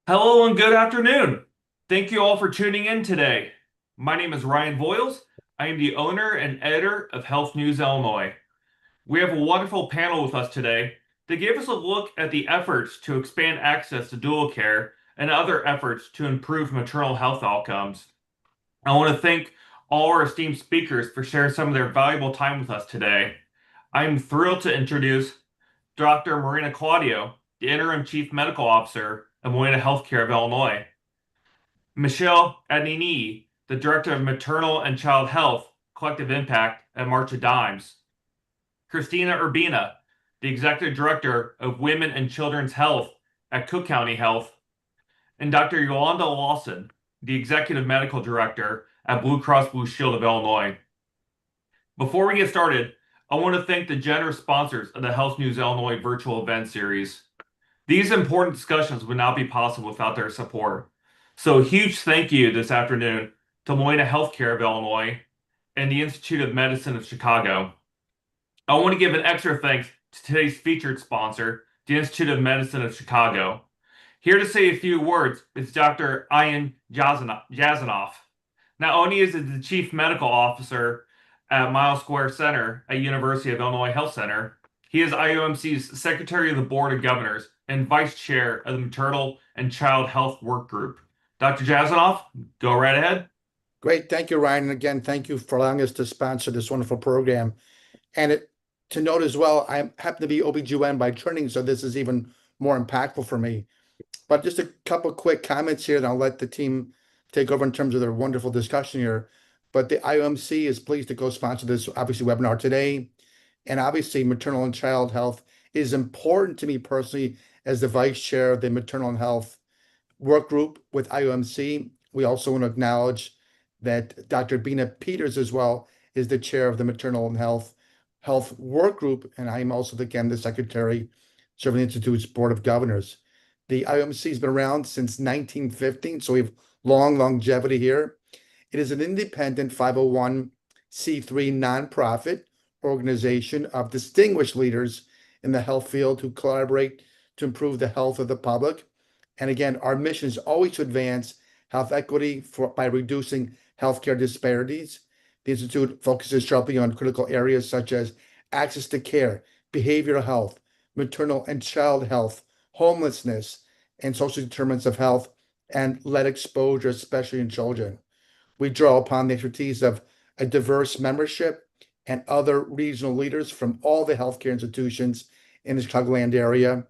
Hello and good afternoon. Thank you all for tuning in today. My name is Ryan Voiles. I am the owner and editor of Health News Illinois. We have a wonderful panel with us today to give us a look at the efforts to expand access to doula care and other efforts to improve maternal health outcomes. I want to thank all our esteemed speakers for sharing some of their valuable time with us today. I'm thrilled to introduce Dr. Marina Claudio, the Interim Chief Medical Officer of Molina Healthcare of Illinois. Michelle Adnini, the Director of Maternal and Child Health, Collective Impact at March of Dimes. Christina Urbina, the Executive Director of Women and Children's Health at Cook County Health. And Dr. Yolanda Lawson, the Executive Medical Director at Blue Cross Blue Shield of Illinois. Before we get started, I want to thank the generous sponsors of the Health News Illinois virtual event series. These important discussions would not be possible without their support. So a huge thank you this afternoon to Molina Healthcare of Illinois and the Institute of Medicine of Chicago. I want to give an extra thanks to today's featured sponsor, the Institute of Medicine of Chicago. Here to say a few words is Dr. Ian Jasanoff. Not only is he the Chief Medical Officer at Miles Square Center at University of Illinois Health Center, he is IOMC's Secretary of the Board of Governors and Vice Chair of the Maternal and Child Health Work Group. Dr. Jasanoff, go right ahead. Great. Thank you, Ryan. And again, thank you for allowing us to sponsor this wonderful program. And to note as well, I happen to be OBGYN by training, so this is even more impactful for me. But just a couple quick comments here, and I'll let the team take over in terms of their wonderful discussion here. But the IOMC is pleased to co-sponsor this, obviously, webinar today. And obviously, maternal and child health is important to me personally as the vice chair of the maternal and health work group with IOMC. We also want to acknowledge that Dr. Bina Peters as well is the chair of the maternal and health work group, and I'm also again the secretary serving the Institute's board of governors. The IOMC has been around since 1915, so we have long longevity here. It is an independent 501c3 nonprofit organization of distinguished leaders in the health field who collaborate to improve the health of the public. And again, our mission is always to advance health equity by reducing healthcare disparities. The Institute focuses sharply on critical areas such as access to care, behavioral health, maternal and child health, homelessness, and social determinants of health, and lead exposure, especially in children. We draw upon the expertise of a diverse membership and other regional leaders from all the healthcare institutions in the Chicagoland area.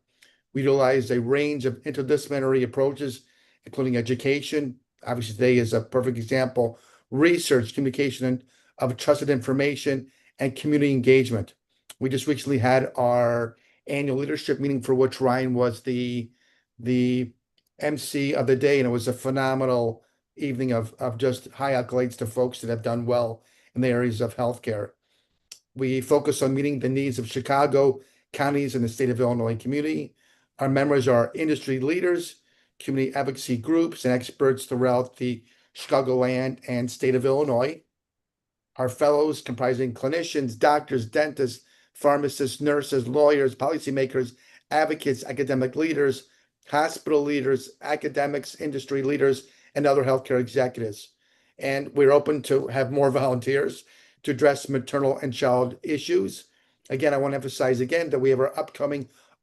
We utilize a range of interdisciplinary approaches, including education. Obviously, today is a perfect example, research, communication of trusted information, and community engagement. We just recently had our annual leadership meeting for which Ryan was the MC of the day, and it was a phenomenal evening of just high accolades to folks that have done well in the areas of healthcare. We focus on meeting the needs of Chicago, counties, and the state of Illinois community. Our members are industry leaders, community advocacy groups, and experts throughout the Chicagoland and state of Illinois. Our fellows comprising clinicians, doctors, dentists, pharmacists, nurses, lawyers, policymakers, advocates, academic leaders, hospital leaders, academics, industry leaders, and other healthcare executives. And we're open to have more volunteers to address maternal and child issues. Again, I want to emphasize again that we have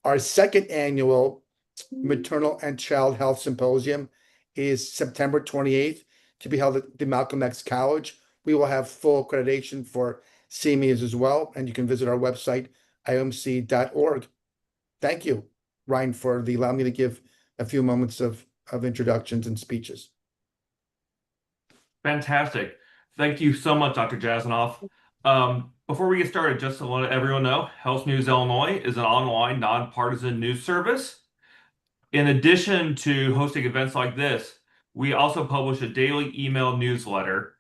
our second annual Maternal and Child Health Symposium is September 28th to be held at the Malcolm X College. We will have full accreditation for CMEs as well, and you can visit our website, iomc.org. Thank you, Ryan, for allowing me to give a few moments of introductions and speeches. Fantastic. Thank you so much, Dr. Jasanoff. Before we get started, just to let everyone know, Health News Illinois is an online nonpartisan news service. In addition to hosting events like this, we also publish a daily email newsletter.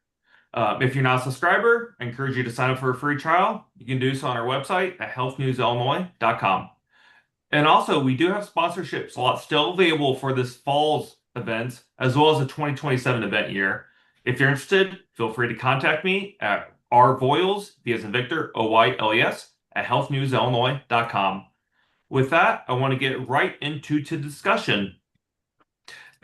If you're not a subscriber, I encourage you to sign up for a free trial. You can do so on our website at healthnewsillinois.com. And also, we do have sponsorship slots still available for this fall's events, as well as the 2027 event year. If you're interested, feel free to contact me at rvoyles, V as in Victor, OYLES, at healthnewsillinois.com. With that, I want to get right into the discussion.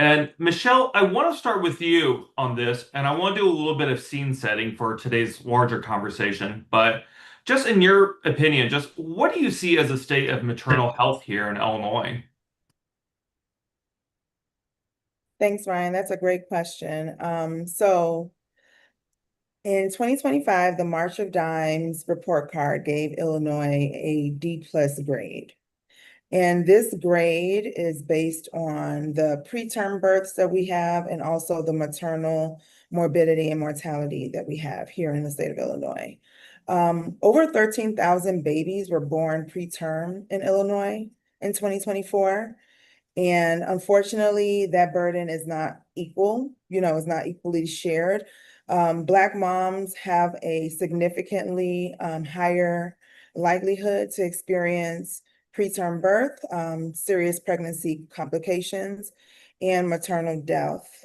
And Michelle, I want to start with you on this, and I want to do a little bit of scene setting for today's larger conversation. But just in your opinion, just what do you see as the state of maternal health here in Illinois? Thanks, Ryan. That's a great question. So in 2025, the March of Dimes report card gave Illinois a D+ grade. And this grade is based on the preterm births that we have and also the maternal morbidity and mortality that we have here in the state of Illinois. Over 13,000 babies were born preterm in Illinois in 2024. And unfortunately, that burden is not equal, is not equally shared. Black moms have a significantly higher likelihood to experience preterm birth, serious pregnancy complications, and maternal death.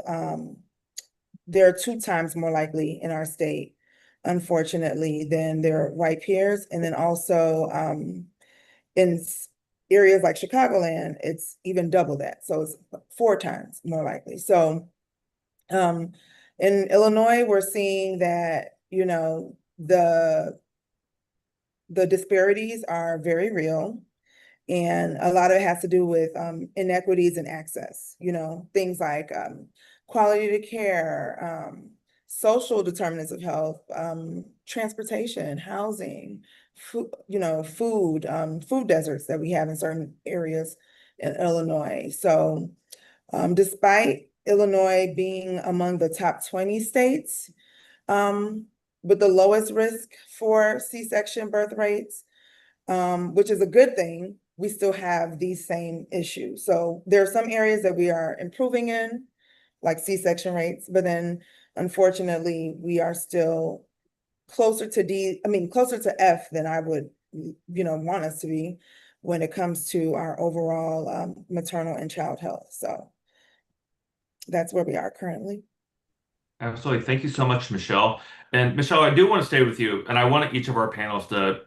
They're 2 times more likely in our state, unfortunately, than their white peers. And then also in areas like Chicagoland, it's even double that. So it's 4 times more likely. So in Illinois, we're seeing that, the disparities are very real. And a lot of it has to do with inequities in access, things like quality to care, social determinants of health, transportation, housing, food, food deserts that we have in certain areas in Illinois. So despite Illinois being among the top 20 states with the lowest risk for C-section birth rates, which is a good thing, we still have these same issues. So there are some areas that we are improving in, like C-section rates, but then unfortunately, we are still closer to F than I would, want us to be when it comes to our overall maternal and child health. So that's where we are currently. Absolutely. Thank you so much, Michelle. And Michelle, I do want to stay with you, and I want each of our panelists to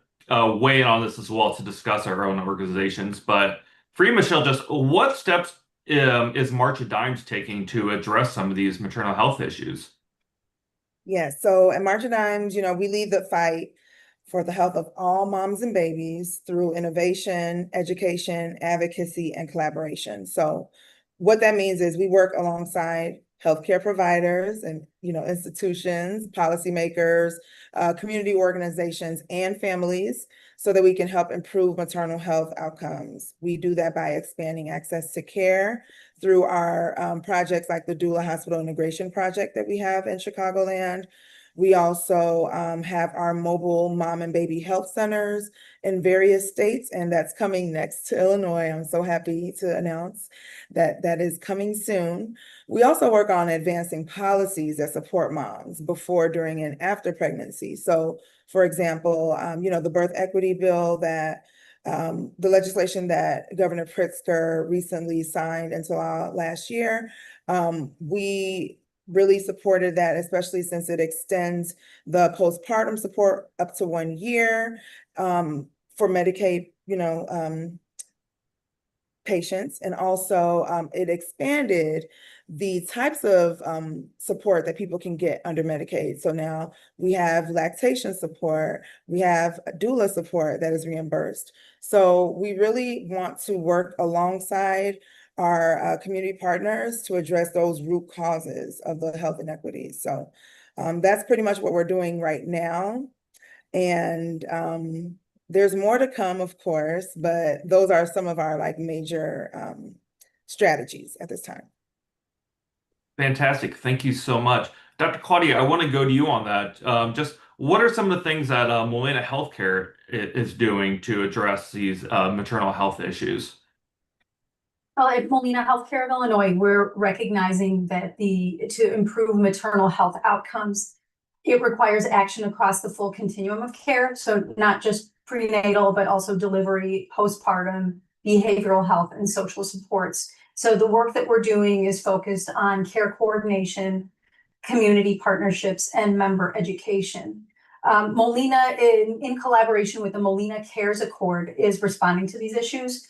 weigh in on this as well to discuss our own organizations. But for you, Michelle, just what steps is March of Dimes taking to address some of these maternal health issues? Yes, so at March of Dimes, we lead the fight for the health of all moms and babies through innovation, education, advocacy, and collaboration. So what that means is we work alongside healthcare providers and institutions, policymakers, community organizations, and families so that we can help improve maternal health outcomes. We do that by expanding access to care through our projects like the Doula Hospital Integration Project that we have in Chicagoland. We also have our mobile mom and baby health centers in various states, and that's coming next to Illinois. I'm so happy to announce that that is coming soon. We also work on advancing policies that support moms before, during, and after pregnancy. So, for example, the birth equity bill that the legislation that Governor Pritzker recently signed into law last year, we really supported that, especially since it extends the postpartum support up to 1 year for Medicaid, patients. And also it expanded the types of support that people can get under Medicaid. So now we have lactation support, we have doula support that is reimbursed. So we really want to work alongside our community partners to address those root causes of the health inequities. So that's pretty much what we're doing right now. And there's more to come, of course, but those are some of our major strategies at this time. Fantastic. Thank you so much. Dr. Claudia, I want to go to you on that. Just what are some of the things that Molina Healthcare is doing to address these maternal health issues? Well, at Molina Healthcare of Illinois, we're recognizing that to improve maternal health outcomes, it requires action across the full continuum of care. So not just prenatal, but also delivery, postpartum, behavioral health, and social supports. So the work that we're doing is focused on care coordination, community partnerships, and member education. Molina, in collaboration with the Molina Cares Accord, is responding to these issues.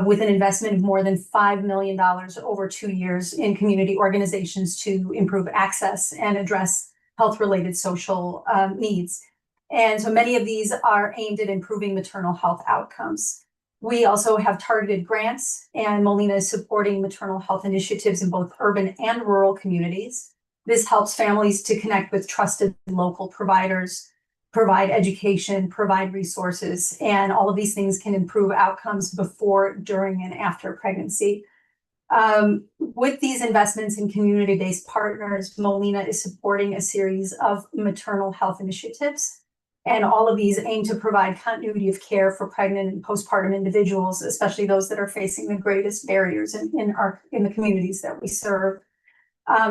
with an investment of more than $5 million over 2 years in community organizations to improve access and address health-related social needs. And so many of these are aimed at improving maternal health outcomes. We also have targeted grants, and Molina is supporting maternal health initiatives in both urban and rural communities. This helps families to connect with trusted local providers, provide education, provide resources, and all of these things can improve outcomes before, during, and after pregnancy. With these investments in community-based partners, Molina is supporting a series of maternal health initiatives. And all of these aim to provide continuity of care for pregnant and postpartum individuals, especially those that are facing the greatest barriers in the communities that we serve.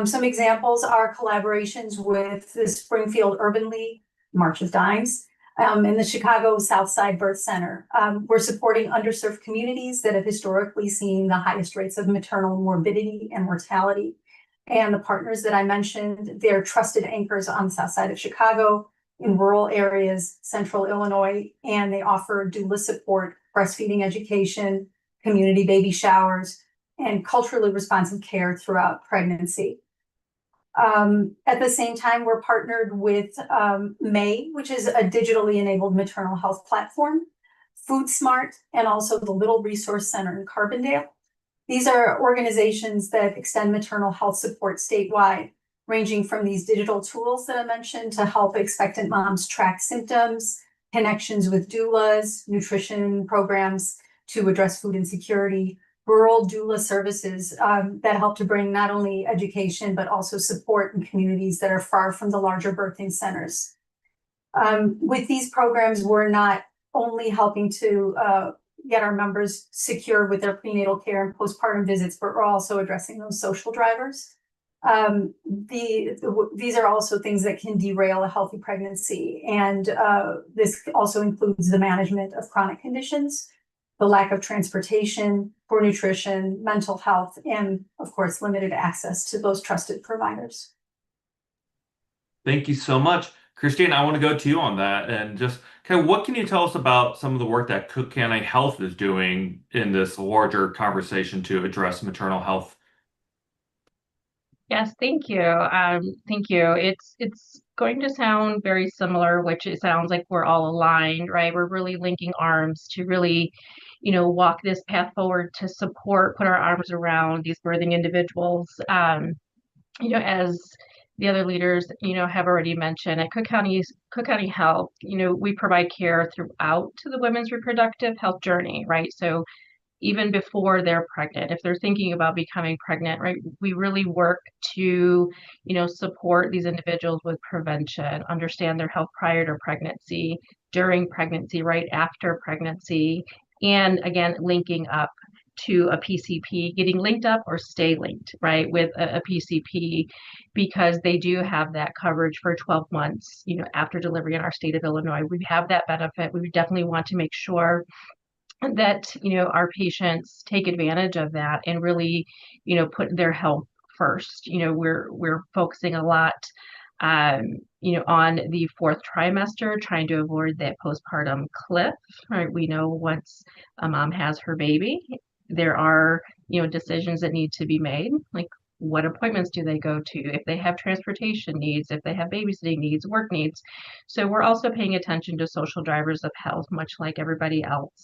Some examples are collaborations with the Springfield Urban League, March of Dimes, and the Chicago Southside Birth Center. We're supporting underserved communities that have historically seen the highest rates of maternal morbidity and mortality. And the partners that I mentioned, they're trusted anchors on the south side of Chicago, in rural areas, central Illinois, and they offer doula support, breastfeeding education, community baby showers, and culturally responsive care throughout pregnancy. At the same time, we're partnered with May, which is a digitally enabled maternal health platform, Food Smart, and also the Little Resource Center in Carbondale. These are organizations that extend maternal health support statewide, ranging from these digital tools that I mentioned to help expectant moms track symptoms, connections with doulas, nutrition programs to address food insecurity, rural doula services that help to bring not only education, but also support in communities that are far from the larger birthing centers. With these programs, we're not only helping to get our members secure with their prenatal care and postpartum visits, but we're also addressing those social drivers. These are also things that can derail a healthy pregnancy. And this also includes the management of chronic conditions, the lack of transportation, poor nutrition, mental health, and of course, limited access to those trusted providers. Thank you so much. Christine, I want to go to you on that. And just kind of what can you tell us about some of the work that Cook County Health is doing in this larger conversation to address maternal health? Yes, thank you. Thank you. It's going to sound very similar, which it sounds like we're all aligned, right? We're really linking arms to really, walk this path forward to support, put our arms around these birthing individuals. As the other leaders, have already mentioned, at Cook County Health, we provide care throughout to the women's reproductive health journey, right? So even before they're pregnant, if they're thinking about becoming pregnant, right, we really work to, support these individuals with prevention, understand their health prior to pregnancy, during pregnancy, right after pregnancy, and again, linking up to a PCP, getting linked up or stay linked, right, with a PCP, because they do have that coverage for 12 months, after delivery in our state of Illinois. We have that benefit. We definitely want to make sure that our patients take advantage of that and really put their health first. We're focusing a lot on the fourth trimester, trying to avoid that postpartum cliff, right? We know once a mom has her baby, there are decisions that need to be made, like what appointments do they go to, if they have transportation needs, if they have babysitting needs, work needs. So we're also paying attention to social drivers of health, much like everybody else.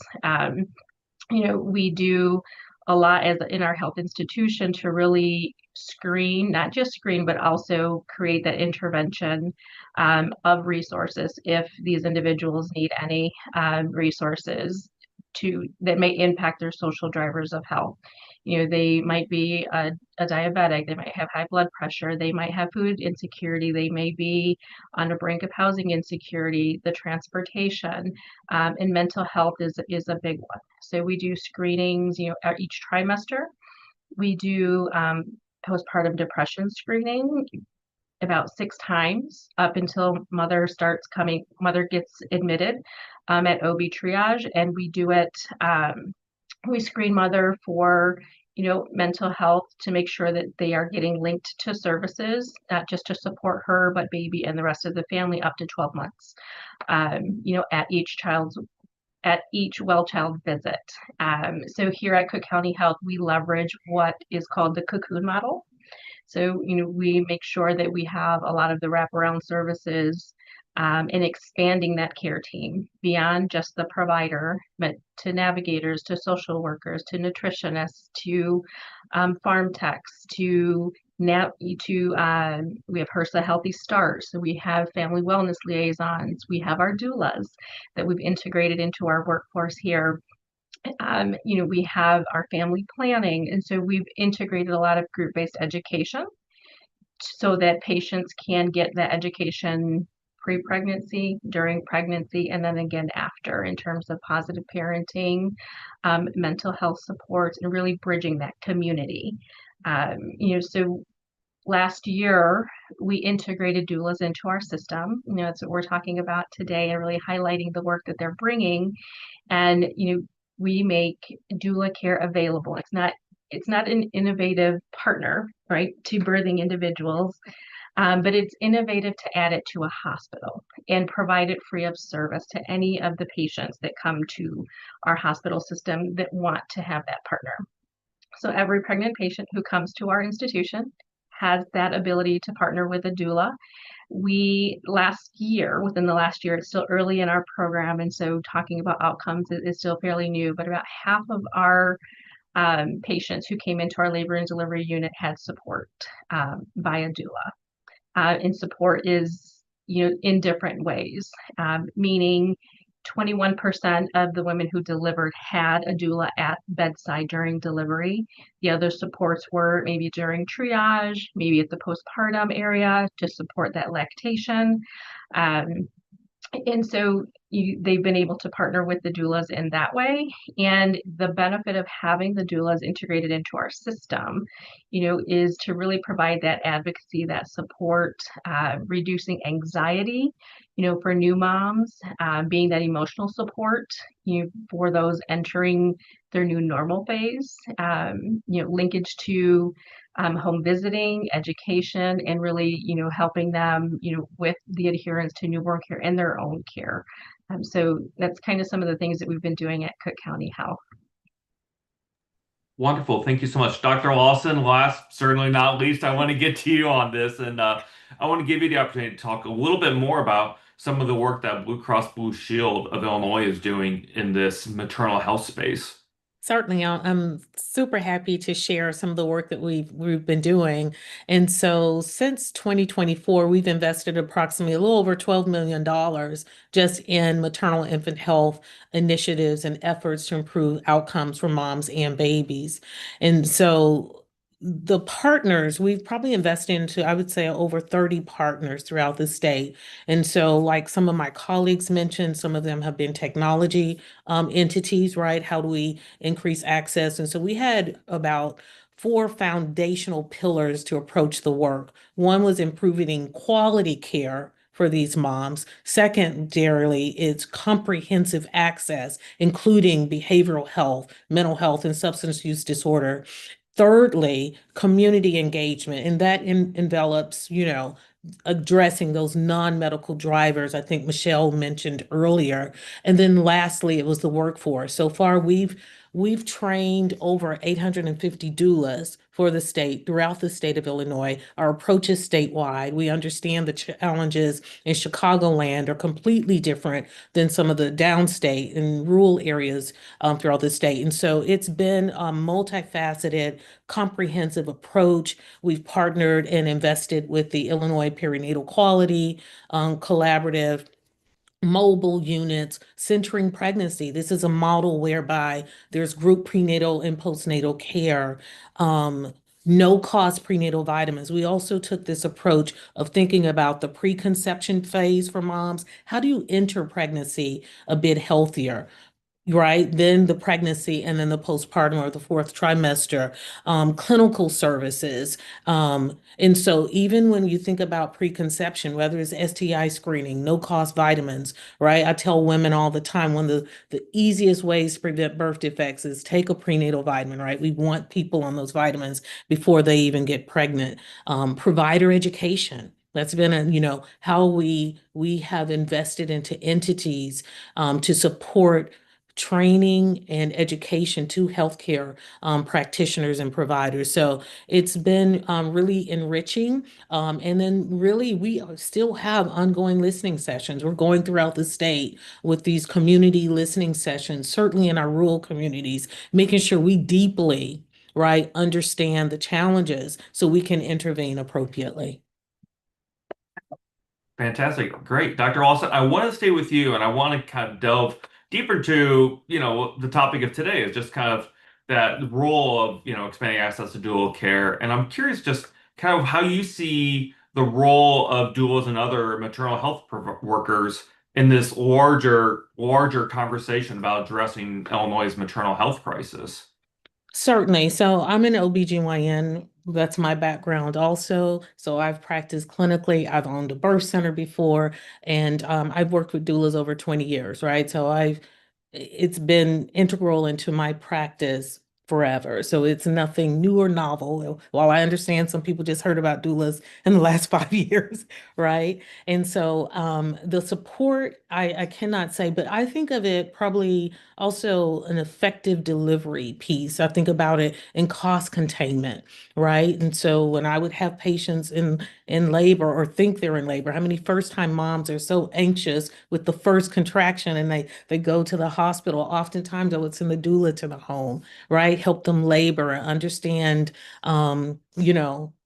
We do a lot in our health institution to really screen, not just screen, but also create that intervention of resources if these individuals need any resources that may impact their social drivers of health. They might be a diabetic, they might have high blood pressure, they might have food insecurity, they may be on the brink of housing insecurity, the transportation, and mental health is a big one. So we do screenings, each trimester. We do postpartum depression screening about 6 times up until mother gets admitted at OB triage, and we do it. We screen mother for, mental health to make sure that they are getting linked to services, not just to support her, but baby and the rest of the family up to 12 months, at each child's at each well child visit. So here at Cook County Health, we leverage what is called the cocoon model. So, we make sure that we have a lot of the wraparound services and expanding that care team beyond just the provider, but to navigators, to social workers, to nutritionists, to farm techs, to now we have HRSA Healthy Start. So we have family wellness liaisons. We have our doulas that we've integrated into our workforce here. We have our family planning. And so we've integrated a lot of group-based education so that patients can get the education pre-pregnancy, during pregnancy, and then again after in terms of positive parenting, mental health support, and really bridging that community. So last year we integrated doulas into our system. That's what we're talking about today, and really highlighting the work that they're bringing. And we make doula care available. It's not an innovative partner, right, to birthing individuals, but it's innovative to add it to a hospital and provide it free of service to any of the patients that come to our hospital system that want to have that partner. So every pregnant patient who comes to our institution has that ability to partner with a doula. Within the last year, it's still early in our program, and so talking about outcomes is still fairly new, but about half of our patients who came into our labor and delivery unit had support by a doula. And support is, in different ways, meaning 21% of the women who delivered had a doula at bedside during delivery. The other supports were maybe during triage, maybe at the postpartum area to support that lactation. And so they've been able to partner with the doulas in that way. And the benefit of having the doulas integrated into our system, is to really provide that advocacy, that support, reducing anxiety, for new moms, being that emotional support, for those entering their new normal phase, linkage to home visiting, education, and really, helping them, with the adherence to newborn care and their own care. So that's kind of some of the things that we've been doing at Cook County Health. Wonderful. Thank you so much. Dr. Lawson, last, certainly not least, I want to get to you on this, and I want to give you the opportunity to talk a little bit more about some of the work that Blue Cross Blue Shield of Illinois is doing in this maternal health space. Certainly, I'm super happy to share some of the work that we've been doing. And so since 2024, we've invested approximately a little over $12 million just in maternal infant health initiatives and efforts to improve outcomes for moms and babies. And so the partners, we've probably invested into, I would say, over 30 partners throughout the state. And so, like some of my colleagues mentioned, some of them have been technology entities, right? How do we increase access? And so we had about 4 foundational pillars to approach the work. One was improving quality care for these moms. Secondarily, it's comprehensive access, including behavioral health, mental health, and substance use disorder. Thirdly, community engagement, and that envelops, addressing those non-medical drivers, I think Michelle mentioned earlier. And then lastly, it was the workforce. So far, we've trained over 850 doulas for the state, throughout the state of Illinois. Our approach is statewide. We understand the challenges in Chicagoland are completely different than some of the downstate and rural areas throughout the state. And so it's been a multifaceted, comprehensive approach. We've partnered and invested with the Illinois Perinatal Quality Collaborative, mobile units centering pregnancy. This is a model whereby there's group prenatal and postnatal care, no cost prenatal vitamins. We also took this approach of thinking about the preconception phase for moms. How do you enter pregnancy a bit healthier? Right, then the pregnancy, and then the postpartum or the 4th trimester, clinical services. And so even when you think about preconception, whether it's STI screening, no cost vitamins, right? I tell women all the time, one of the easiest ways to prevent birth defects is take a prenatal vitamin, right? We want people on those vitamins before they even get pregnant. Provider education. That's been how we have invested into entities to support training and education to healthcare practitioners and providers. So it's been really enriching. And then really, still have ongoing listening sessions. We're going throughout the state with these community listening sessions, certainly in our rural communities, making sure we deeply, right, understand the challenges so we can intervene appropriately. Fantastic. Great. Dr. Alston, I want to stay with you and I want to kind of delve deeper into, the topic of today is just kind of that role of, expanding access to doula care. And I'm curious just kind of how you see the role of doulas and other maternal health workers in this larger conversation about addressing Illinois' maternal health crisis. Certainly. So I'm an OBGYN. That's my background also. So I've practiced clinically. I've owned a birth center before, and I've worked with doulas over 20 years, right? So it's been integral into my practice forever. So it's nothing new or novel. While I understand some people just heard about doulas in the last 5 years, right? And so the support, I cannot say, but I think of it probably also an effective delivery piece. I think about it in cost containment, right? And so when I would have patients in labor or think they're in labor, how many first-time moms are so anxious with the first contraction and they go to the hospital. Oftentimes I would send the doula to the home, right? Help them labor and understand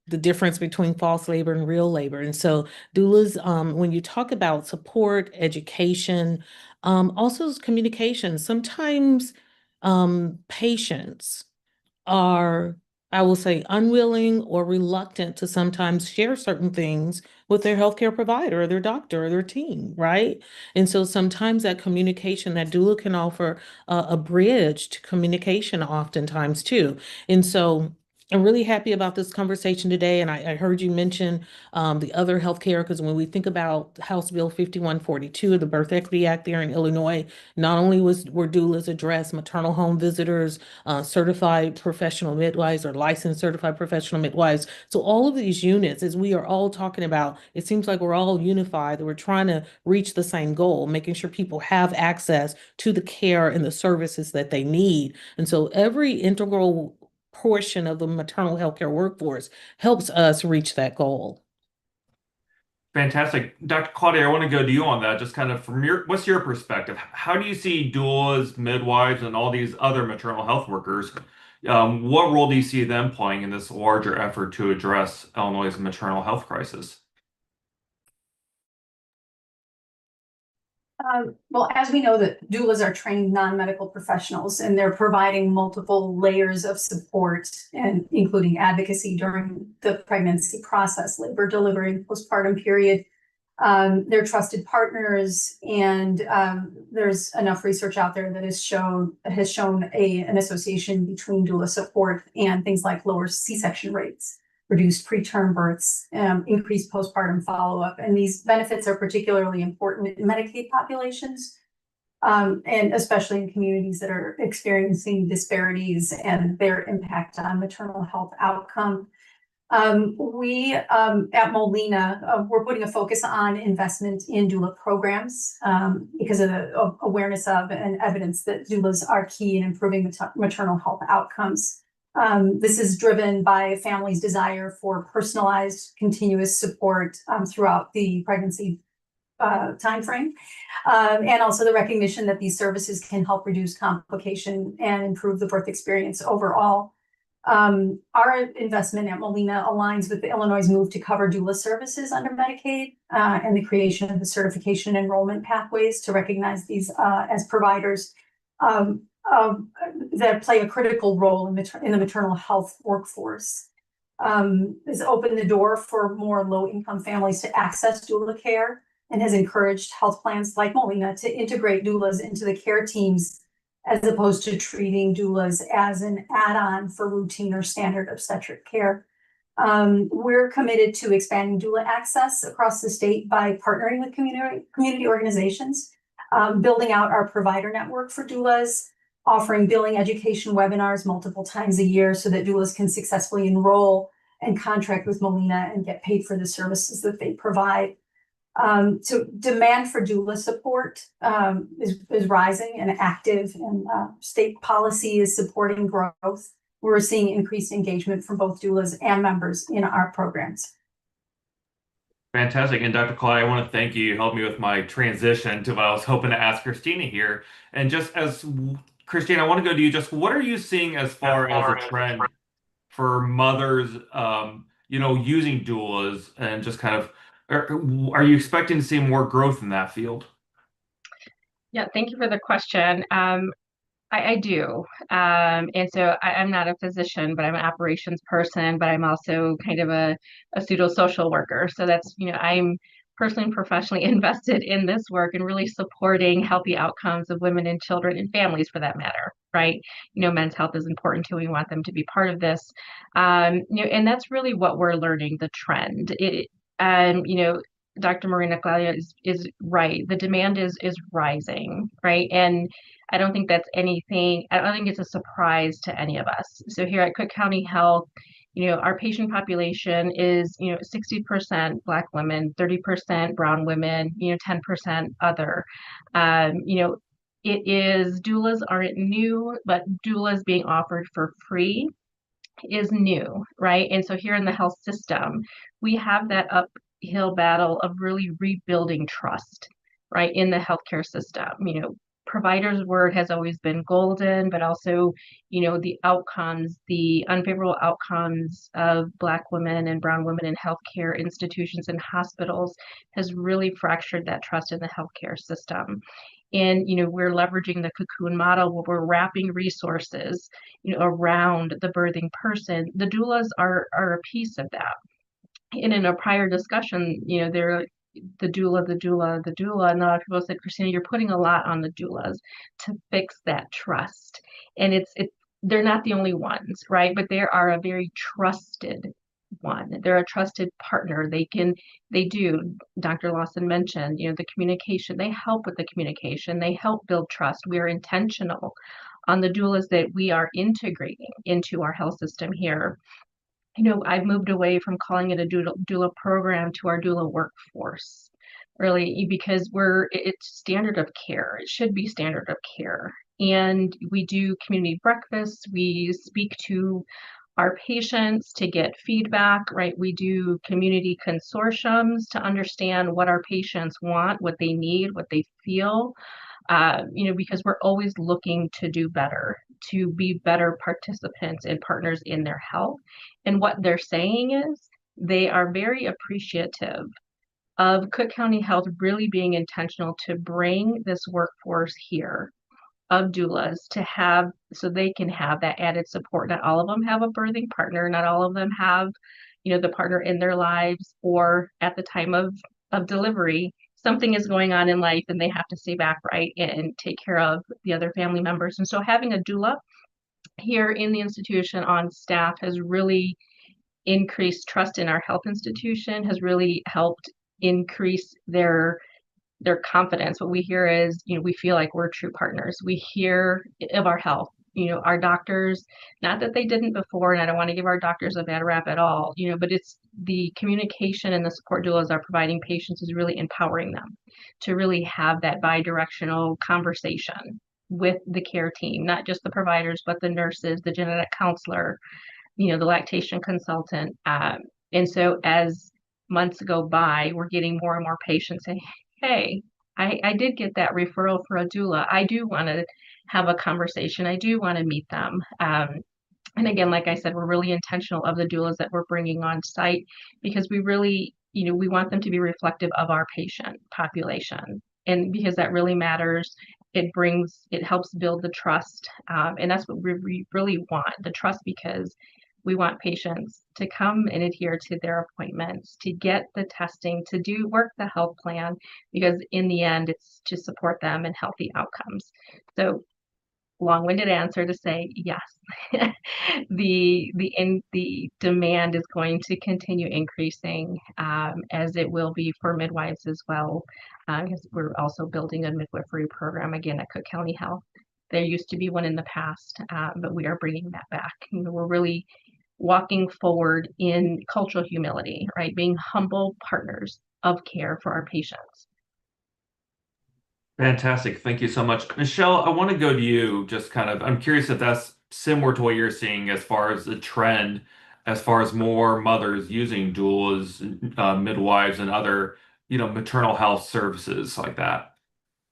the difference between false labor and real labor. And so doulas, when you talk about support, education, also communication, sometimes patients are, I will say, unwilling or reluctant to sometimes share certain things with their healthcare provider or their doctor or their team, right? And so sometimes that communication, that doula can offer a bridge to communication oftentimes too. And so I'm really happy about this conversation today. And I heard you mention the other healthcare, because when we think about House Bill 5142, the Birth Equity Act there in Illinois, not only were doulas addressed, maternal home visitors, certified professional midwives or licensed certified professional midwives. So all of these units, as we are all talking about, it seems like we're all unified, that we're trying to reach the same goal, making sure people have access to the care and the services that they need. And so every integral portion of the maternal healthcare workforce helps us reach that goal. Fantastic. Dr. Claudia, I want to go to you on that. Just kind of what's your perspective? How do you see doulas, midwives, and all these other maternal health workers? What role do you see them playing in this larger effort to address Illinois' maternal health crisis? Well, as we know, that doulas are trained non-medical professionals, and they're providing multiple layers of support, and including advocacy during the pregnancy process, labor, delivery, and postpartum period. They're trusted partners, and there's enough research out there that has shown an association between doula support and things like lower C-section rates, reduced preterm births, increased postpartum follow-up. And these benefits are particularly important in Medicaid populations, and especially in communities that are experiencing disparities and their impact on maternal health outcome. We at Molina, we're putting a focus on investment in doula programs because of the awareness of and evidence that doulas are key in improving maternal health outcomes. This is driven by families' desire for personalized, continuous support throughout the pregnancy timeframe, and also the recognition that these services can help reduce complication and improve the birth experience overall. Our investment at Molina aligns with the Illinois' move to cover doula services under Medicaid and the creation of the certification enrollment pathways to recognize these as providers that play a critical role in the maternal health workforce. Has opened the door for more low-income families to access doula care, and has encouraged health plans like Molina to integrate doulas into the care teams, as opposed to treating doulas as an add-on for routine or standard obstetric care. We're committed to expanding doula access across the state by partnering with community organizations, building out our provider network for doulas, offering billing education webinars multiple times a year so that doulas can successfully enroll and contract with Molina and get paid for the services that they provide. So demand for doula support is rising and active, and state policy is supporting growth. We're seeing increased engagement from both doulas and members in our programs. Fantastic. And Dr. Clay, I want to thank you. You helped me with my transition to what I was hoping to ask Christina here. And just as Christina, I want to go to you. Just what are you seeing as far as a trend for mothers, using doulas and just kind of, are you expecting to see more growth in that field? Yeah, thank you for the question. I do. And so I'm not a physician, but I'm an operations person, but I'm also kind of a pseudo social worker. So that's, I'm personally and professionally invested in this work and really supporting healthy outcomes of women and children and families for that matter, right? Men's health is important too. We want them to be part of this. And that's really what we're learning, the trend. Dr. Marina Claudia is right. The demand is rising, right? And I don't think I don't think it's a surprise to any of us. So here at Cook County Health, our patient population is, 60% Black women, 30% brown women, 10% other. Doulas aren't new, but doulas being offered for free is new, right? And so here in the health system, we have that uphill battle of really rebuilding trust, right, in the healthcare system. Providers' word has always been golden, but also, the unfavorable outcomes of Black women and brown women in healthcare institutions and hospitals has really fractured that trust in the healthcare system. And, we're leveraging the cocoon model where we're wrapping resources, around the birthing person. The doulas are a piece of that. And in a prior discussion, they're the doula, the doula, the doula. And a lot of people said, Christina, you're putting a lot on the doulas to fix that trust. And they're not the only ones, right? But they are a very trusted one. They're a trusted partner. They do, Dr. Lawson mentioned, the communication, they help with the communication, they help build trust. We are intentional on the doulas that we are integrating into our health system here. I've moved away from calling it a doula program to our doula workforce, really, because it's standard of care. It should be standard of care. And we do community breakfasts. We speak to our patients to get feedback, right? We do community consortiums to understand what our patients want, what they need, what they feel. Because we're always looking to do better, to be better participants and partners in their health. And what they're saying is they are very appreciative of Cook County Health really being intentional to bring this workforce here of doulas so they can have that added support. Not all of them have a birthing partner. Not all of them have, the partner in their lives or at the time of delivery. Something is going on in life and they have to stay back, right, and take care of the other family members. And so having a doula here in the institution on staff has really increased trust in our health institution, has really helped increase their confidence. What we hear is, we feel like we're true partners. We hear of our health. Our doctors, not that they didn't before, and I don't want to give our doctors a bad rap at all, but it's the communication and the support doulas are providing patients is really empowering them to really have that bi-directional conversation with the care team, not just the providers, but the nurses, the genetic counselor, the lactation consultant. And so as months go by, we're getting more and more patients saying, hey, I did get that referral for a doula. I do want to have a conversation. I do want to meet them. And again, like I said, we're really intentional of the doulas that we're bringing on site because we really, we want them to be reflective of our patient population. And because that really matters, it helps build the trust. And that's what we really want, the trust, because we want patients to come and adhere to their appointments, to get the testing, to work the health plan, because in the end, it's to support them in healthy outcomes. So long-winded answer to say yes, the demand is going to continue increasing as it will be for midwives as well, because we're also building a midwifery program again at Cook County Health. There used to be one in the past, but we are bringing that back. We're really walking forward in cultural humility, right? Being humble partners of care for our patients. Fantastic. Thank you so much. Michelle, I want to go to you. I'm curious if that's similar to what you're seeing as far as the trend, as far as more mothers using doulas, midwives, and other, maternal health services like that.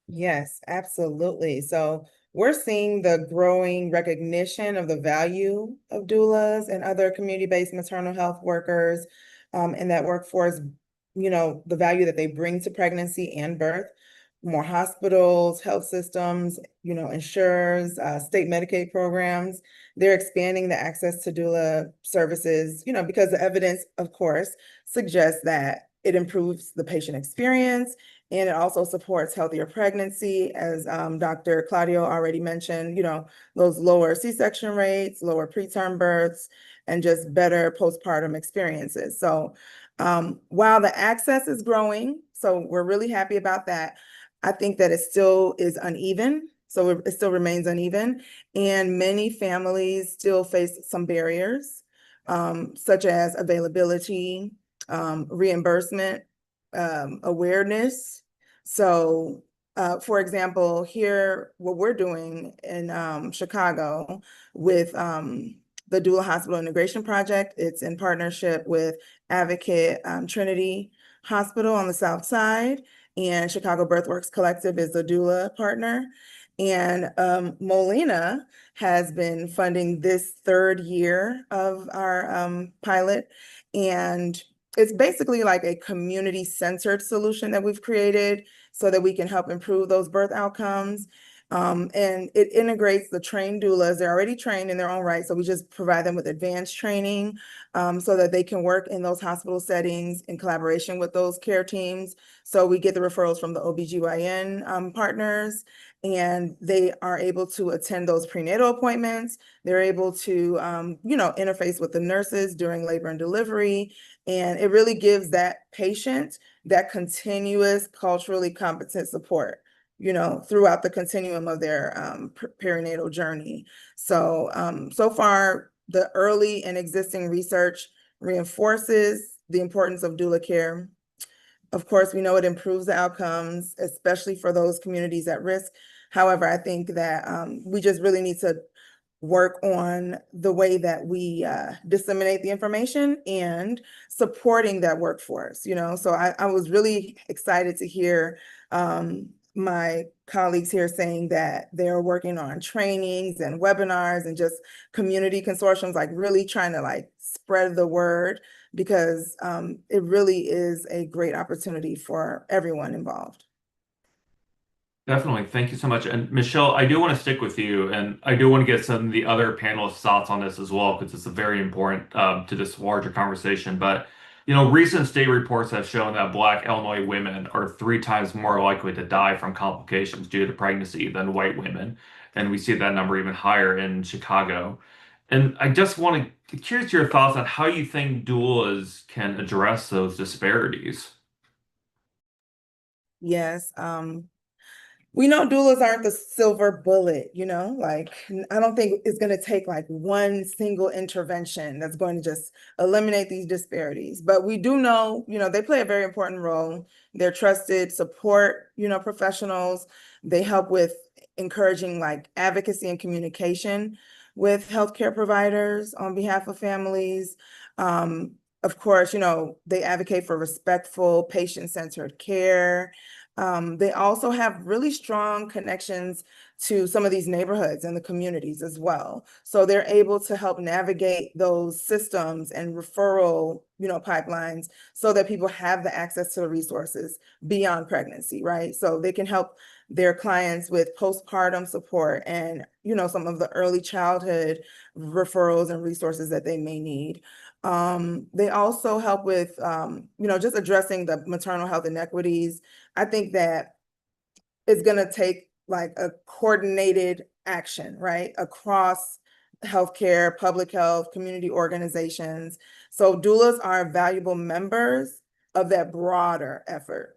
Yes, absolutely. So we're seeing the growing recognition of the value of doulas and other community-based maternal health workers in that workforce, the value that they bring to pregnancy and birth. More hospitals, health systems, insurers, state Medicaid programs, they're expanding the access to doula services, because the evidence, of course, suggests that it improves the patient experience, and it also supports healthier pregnancy, as Dr. Claudio already mentioned, those lower C-section rates, lower preterm births, and just better postpartum experiences. So while the access is growing, so we're really happy about that, I think that it still is uneven. So it still remains uneven. And many families still face some barriers, such as availability, reimbursement, awareness. So, for example, here, what we're doing in Chicago with the Doula Hospital Integration Project, it's in partnership with Advocate Trinity Hospital on the South Side, and Chicago Birthworks Collective is the doula partner. And Molina has been funding this third year of our pilot. And it's basically like a community-centered solution that we've created so that we can help improve those birth outcomes. And it integrates the trained doulas. They're already trained in their own right, so we just provide them with advanced training so that they can work in those hospital settings in collaboration with those care teams. So we get the referrals from the OBGYN partners, and they are able to attend those prenatal appointments. They're able to, interface with the nurses during labor and delivery. And it really gives that patient that continuous culturally competent support, throughout the continuum of their perinatal journey. So, so far, the early and existing research reinforces the importance of doula care. Of course, we know it improves the outcomes, especially for those communities at risk. However, I think that we just really need to work on the way that we disseminate the information and supporting that workforce, So I was really excited to hear my colleagues here saying that they're working on trainings and webinars and just community consortiums, like really trying to spread the word, because it really is a great opportunity for everyone involved. Definitely. Thank you so much. And Michelle, I do want to stick with you, and I do want to get some of the other panelists' thoughts on this as well, because it's a very important to this larger conversation. But, recent state reports have shown that Black Illinois women are 3 times more likely to die from complications due to pregnancy than white women. And we see that number even higher in Chicago. And I just want to curious your thoughts on how you think doulas can address those disparities. Yes. We know doulas aren't the silver bullet, I don't think it's going to take one single intervention that's going to just eliminate these disparities. But we do know, they play a very important role. They're trusted support, professionals. They help with encouraging advocacy and communication with healthcare providers on behalf of families. Of course, they advocate for respectful, patient-centered care. They also have really strong connections to some of these neighborhoods and the communities as well. So they're able to help navigate those systems and referral, pipelines so that people have the access to the resources beyond pregnancy, right? So they can help their clients with postpartum support and, some of the early childhood referrals and resources that they may need. They also help with, just addressing the maternal health inequities. I think that it's going to take a coordinated action, right, across healthcare, public health, community organizations. So doulas are valuable members of that broader effort.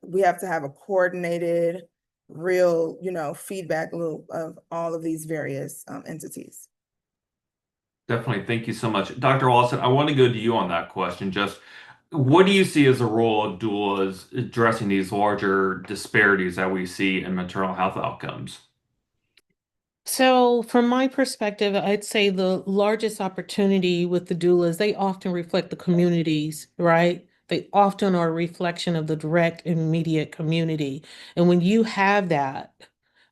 We have to have a coordinated, real, feedback loop of all of these various entities. Definitely. Thank you so much. Dr. Lawson, I want to go to you on that question. Just What do you see as the role of doulas addressing these larger disparities that we see in maternal health outcomes? So, from my perspective, I'd say the largest opportunity with the doulas, they often reflect the communities, right? They often are a reflection of the direct and immediate community. And when you have that,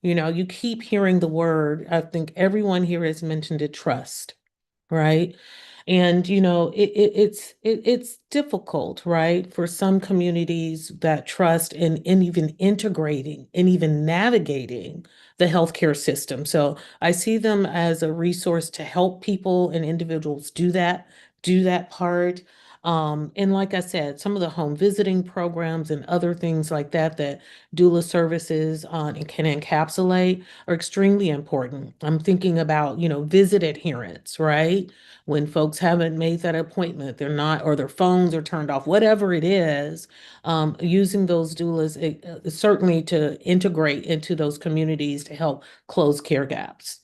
you keep hearing the word, I think everyone here has mentioned it, trust, right? And it's difficult, right, for some communities that trust and even integrating and even navigating the healthcare system. So I see them as a resource to help people and individuals do that part. And like I said, some of the home visiting programs and other things like that doula services and can encapsulate are extremely important. I'm thinking about, visit adherence, right? When folks haven't made that appointment, they're not, or their phones are turned off, whatever it is, using those doulas certainly to integrate into those communities to help close care gaps.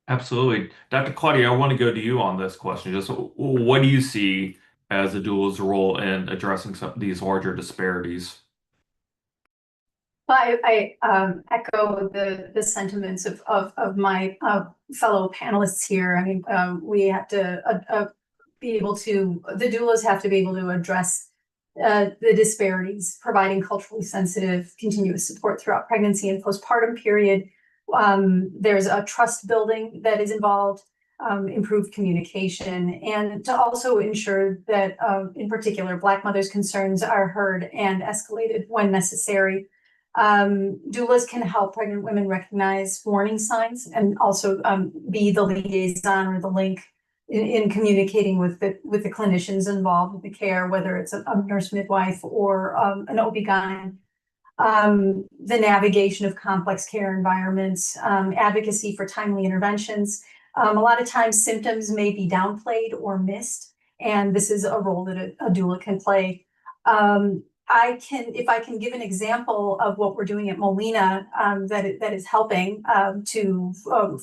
Absolutely. Dr. Claudia, I want to go to you on this question. Just what do you see as a doula's role in addressing these larger disparities? I echo the sentiments of my fellow panelists here. I mean, we have to be able to, the doulas have to be able to address the disparities, providing culturally sensitive, continuous support throughout pregnancy and postpartum period. There's a trust building that is involved, improved communication, and to also ensure that, in particular, Black mothers' concerns are heard and escalated when necessary. Doulas can help pregnant women recognize warning signs and also be the liaison or the link in communicating with the clinicians involved with the care, whether it's a nurse midwife or an OB-GYN. The navigation of complex care environments, advocacy for timely interventions. A lot of times symptoms may be downplayed or missed, and this is a role that a doula can play. If I can give an example of what we're doing at Molina, that is helping to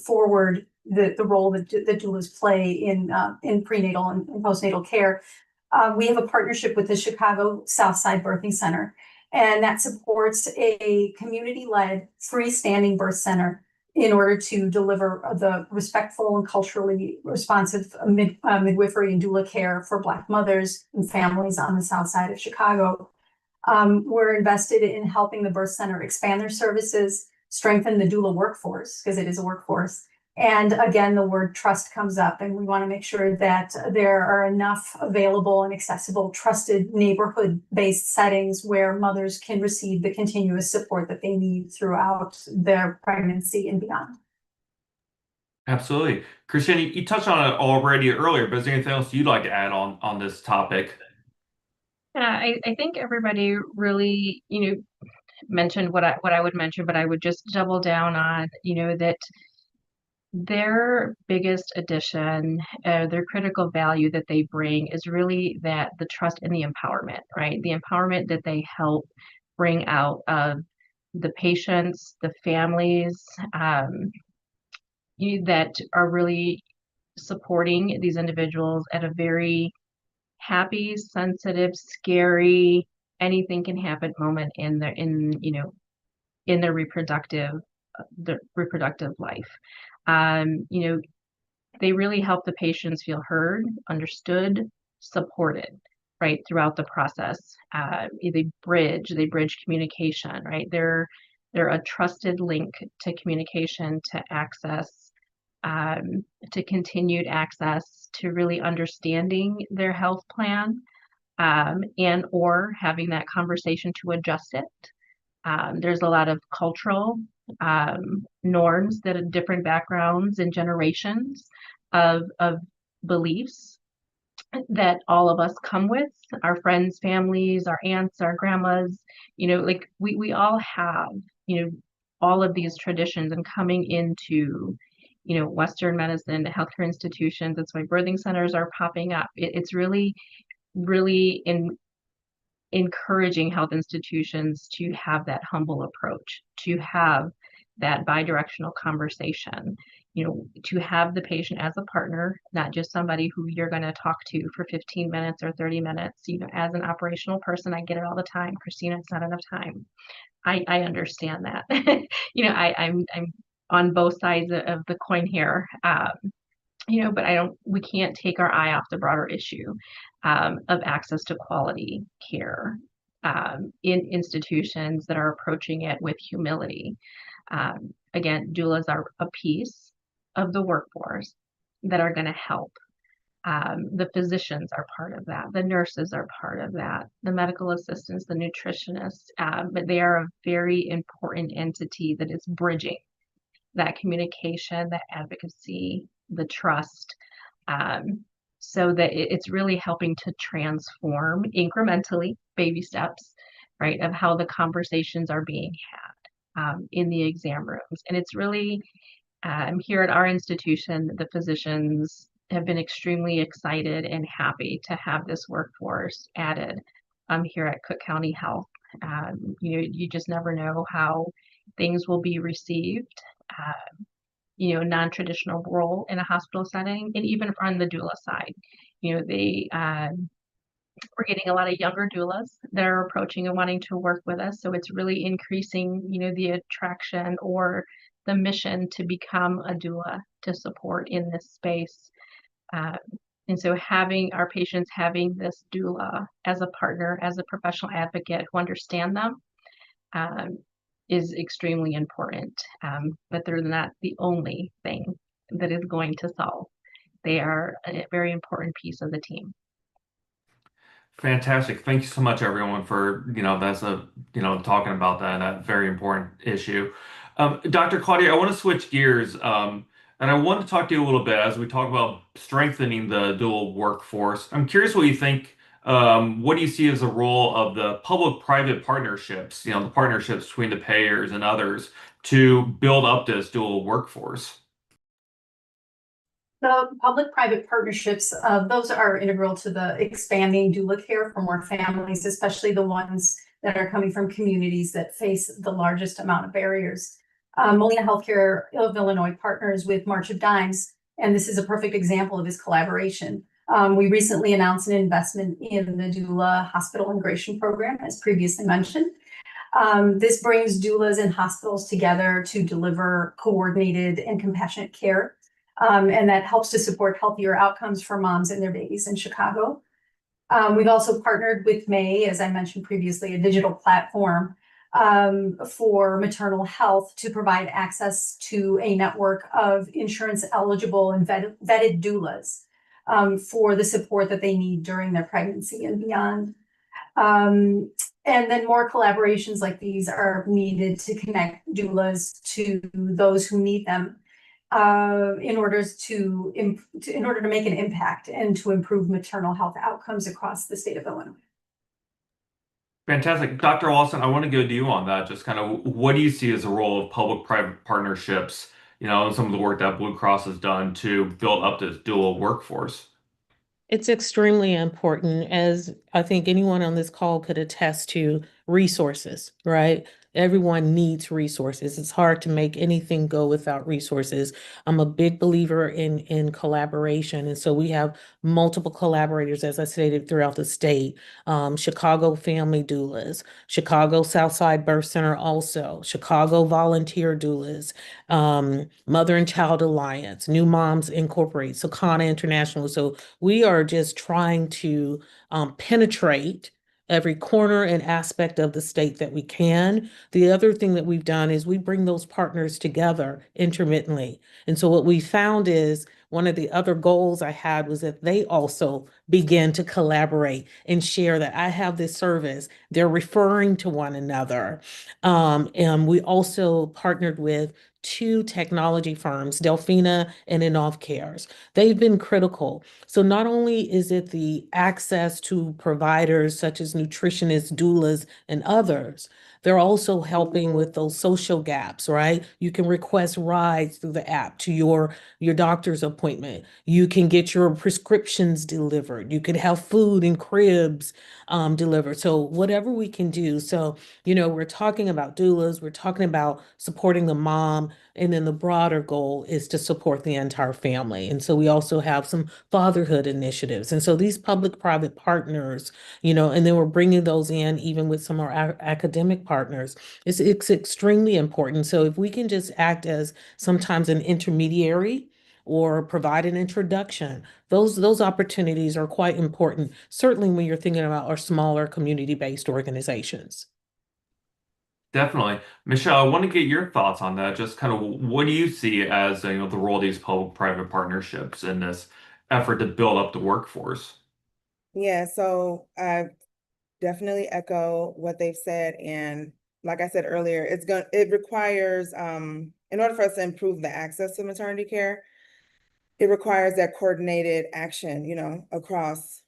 forward the role that doulas play in prenatal and postnatal care. We have a partnership with the Chicago Southside Birthing Center, and that supports a community-led freestanding birth center in order to deliver the respectful and culturally responsive midwifery and doula care for Black mothers and families on the south side of Chicago. We're invested in helping the birth center expand their services, strengthen the doula workforce, because it is a workforce. And again, the word trust comes up, and we want to make sure that there are enough available and accessible, trusted neighborhood-based settings where mothers can receive the continuous support that they need throughout their pregnancy and beyond. Absolutely. Christian, you touched on it already earlier, but is there anything else you'd like to add on this topic? Yeah, I think everybody really, mentioned what I would mention, but I would just double down on, that their biggest addition, their critical value that they bring is really that the trust and the empowerment, right? The empowerment that they help bring out of the patients, the families, that are really supporting these individuals at a very happy, sensitive, scary, anything can happen moment in their reproductive life. They really help the patients feel heard, understood, supported, right, throughout the process. They bridge communication, right? They're a trusted link to communication, to access, to continued access, to really understanding their health plan, and or having that conversation to adjust it. There's a lot of cultural norms that are different backgrounds and generations of beliefs that all of us come with, our friends, families, our aunts, our grandmas, like we all have, all of these traditions, and coming into, Western medicine, healthcare institutions. That's why birthing centers are popping up. It's really, really encouraging health institutions to have that humble approach, to have that bidirectional conversation. to have the patient as a partner, not just somebody who you're going to talk to for 15 minutes or 30 minutes. As an operational person, I get it all the time. Christina, it's not enough time. I understand that. I'm on both sides of the coin here. But we can't take our eye off the broader issue of access to quality care in institutions that are approaching it with humility. Again, doulas are a piece of the workforce that are going to help. The physicians are part of that. The nurses are part of that. The medical assistants, the nutritionists, but they are a very important entity that is bridging that communication, that advocacy, the trust, so that it's really helping to transform incrementally, baby steps, right, of how the conversations are being had in the exam rooms. And it's really here at our institution, the physicians have been extremely excited and happy to have this workforce added here at Cook County Health. You just never know how things will be received. Non-traditional role in a hospital setting, and even on the doula side, we're getting a lot of younger doulas that are approaching and wanting to work with us. So it's really increasing, the attraction or the mission to become a doula to support in this space. And so having our patients having this doula as a partner, as a professional advocate who understand them, is extremely important, but they're not the only thing that is going to solve. They are a very important piece of the team. Fantastic. Thank you so much, everyone, for, talking about that very important issue. Dr. Claudia, I want to switch gears, and I want to talk to you a little bit as we talk about strengthening the dual workforce. I'm curious what you think. What do you see as the role of the public-private partnerships, the partnerships between the payers and others to build up this dual workforce? The public-private partnerships, those are integral to the expanding doula care for more families, especially the ones that are coming from communities that face the largest amount of barriers. Molina Healthcare of Illinois partners with March of Dimes, and this is a perfect example of this collaboration. We recently announced an investment in the Doula Hospital Integration Program, as previously mentioned. This brings doulas and hospitals together to deliver coordinated and compassionate care, and that helps to support healthier outcomes for moms and their babies in Chicago. We've also partnered with May, as I mentioned previously, a digital platform for maternal health to provide access to a network of insurance eligible and vetted doulas for the support that they need during their pregnancy and beyond. And then more collaborations like these are needed to connect doulas to those who need them in order to make an impact and to improve maternal health outcomes across the state of Illinois. Fantastic. Dr. Lawson, I want to go to you on that. Just kind of what do you see as the role of public-private partnerships, and some of the work that Blue Cross has done to build up this dual workforce? It's extremely important, as I think anyone on this call could attest to, resources, right? Everyone needs resources. It's hard to make anything go without resources. I'm a big believer in collaboration. And so we have multiple collaborators, as I stated, throughout the state. Chicago Family Doulas, Chicago Southside Birth Center also, Chicago Volunteer Doulas, Mother and Child Alliance, New Moms Incorporate, Sakana International. So we are just trying to penetrate every corner and aspect of the state that we can. The other thing that we've done is we bring those partners together intermittently. And so what we found is one of the other goals I had was that they also begin to collaborate and share that I have this service. They're referring to one another. And we also partnered with two technology firms, Delphina and Inov Cares. They've been critical. So not only is it the access to providers such as nutritionists, doulas, and others, They're also helping with those social gaps, right? You can request rides through the app to your doctor's appointment. You can get your prescriptions delivered. You can have food in cribs delivered. So whatever we can do. So, we're talking about doulas, we're talking about supporting the mom, and then the broader goal is to support the entire family. And so we also have some fatherhood initiatives. And so these public-private partners, and then we're bringing those in even with some of our academic partners. It's extremely important. So if we can just act as sometimes an intermediary or provide an introduction, those opportunities are quite important, certainly when you're thinking about our smaller community-based organizations. Definitely. Michelle, I want to get your thoughts on that. Just kind of what do you see as, the role of these public-private partnerships in this effort to build up the workforce? Yeah, so I definitely echo what they've said. And like I said earlier, it requires, in order for us to improve the access to maternity care, it requires that coordinated action, across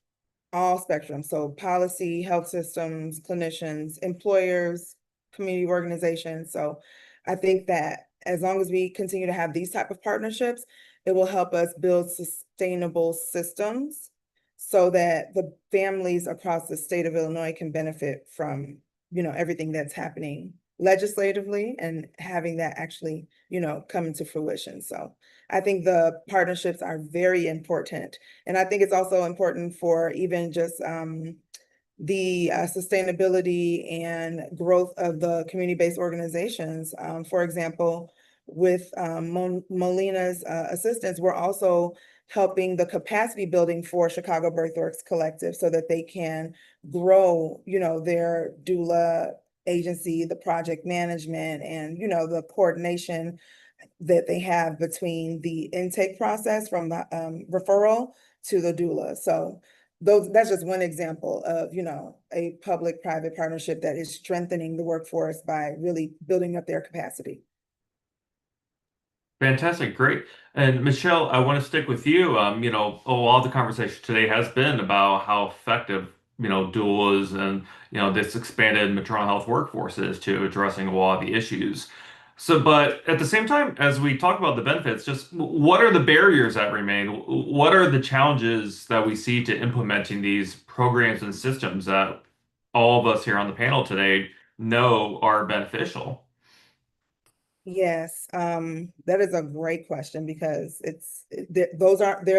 all spectrums. So policy, health systems, clinicians, employers, community organizations. So I think that as long as we continue to have these type of partnerships, it will help us build sustainable systems so that the families across the state of Illinois can benefit from, everything that's happening legislatively and having that actually, come into fruition. So I think the partnerships are very important. And I think it's also important for even just the sustainability and growth of the community-based organizations. For example, with Molina's assistance, we're also helping the capacity building for Chicago Birthworks Collective so that they can grow, their doula agency, the project management, and, the coordination that they have between the intake process from the referral to the doula. So that's just one example of, a public-private partnership that is strengthening the workforce by really building up their capacity. Fantastic, great. And Michelle, I want to stick with you. A lot of the conversation today has been about how effective, doulas and, this expanded maternal health workforce is to addressing a lot of the issues. So, but at the same time, as we talk about the benefits, just what are the barriers that remain? What are the challenges that we see to implementing these programs and systems that all of us here on the panel today know are beneficial? Yes, that is a great question because they're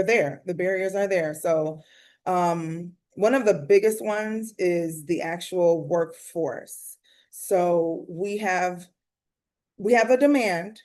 there. The barriers are there. So, one of the biggest ones is the actual workforce. So we have a demand,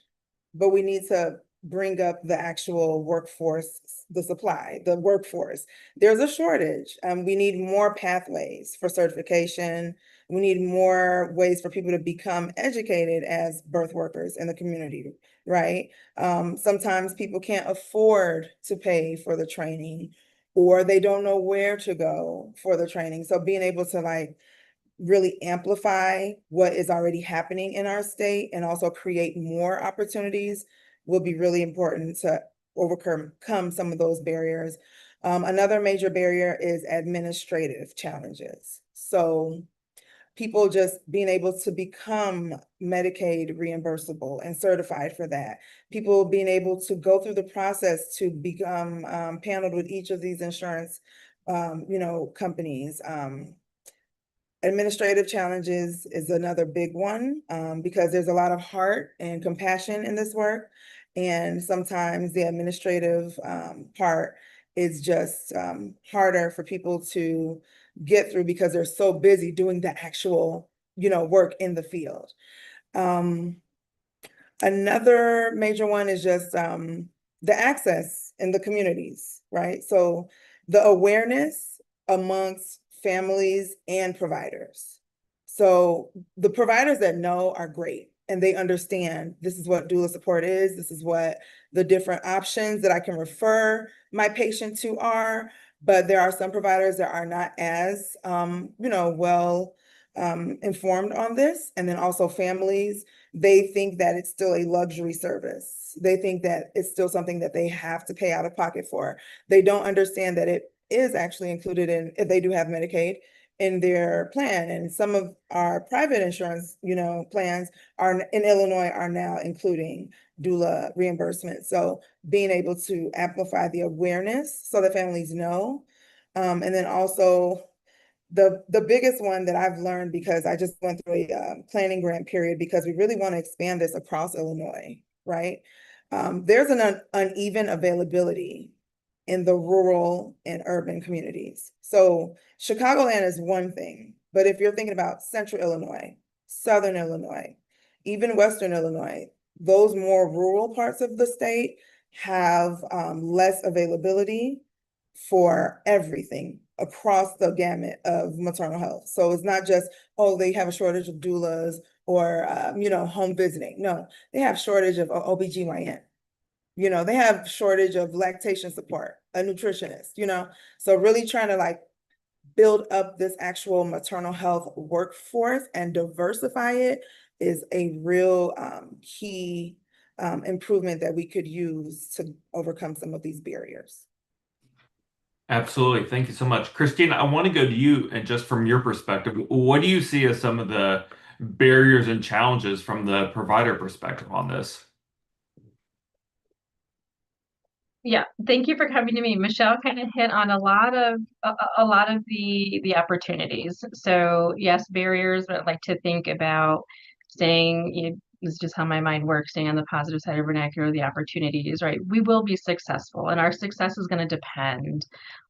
but we need to bring up the actual workforce, the supply, the workforce. There's a shortage. We need more pathways for certification. We need more ways for people to become educated as birth workers in the community, right? Sometimes people can't afford to pay for the training, or they don't know where to go for the training. So being able to really amplify what is already happening in our state and also create more opportunities will be really important to overcome some of those barriers. Another major barrier is administrative challenges. So people just being able to become Medicaid reimbursable and certified for that. People being able to go through the process to become paneled with each of these insurance companies. Administrative challenges is another big one because there's a lot of heart and compassion in this work. And sometimes the administrative part is just harder for people to get through because they're so busy doing the actual, work in the field. Another major one is just the access in the communities, right? So the awareness amongst families and providers. So the providers that know are great and they understand this is what doula support is, this is what the different options that I can refer my patient to are, but there are some providers that are not as well informed on this. And then also families, they think that it's still a luxury service. They think that it's still something that they have to pay out of pocket for. They don't understand that it is actually included in, if they do have Medicaid, in their plan. And some of our private insurance, plans are in Illinois are now including doula reimbursement. So being able to amplify the awareness so that families know. And then also the biggest one that I've learned, because I just went through a planning grant period, because we really want to expand this across Illinois, right? There's an uneven availability in the rural and urban communities. So Chicagoland is one thing, but if you're thinking about central Illinois, southern Illinois, even western Illinois, those more rural parts of the state have less availability for everything across the gamut of maternal health. So it's not just, oh, they have a shortage of doulas or, home visiting. No, they have shortage of OBGYN. They have shortage of lactation support, a nutritionist. So really trying to like build up this actual maternal health workforce and diversify it is a real key improvement that we could use to overcome some of these barriers. Absolutely. Thank you so much. Christine, I want to go to you and just from your perspective, what do you see as some of the barriers and challenges from the provider perspective on this? Yeah, thank you for coming to me. Michelle kind of hit on a lot of the opportunities. So yes, barriers, but I like to think about staying, this is just how my mind works, staying on the positive side of vernacular, the opportunities, right? We will be successful, and our success is going to depend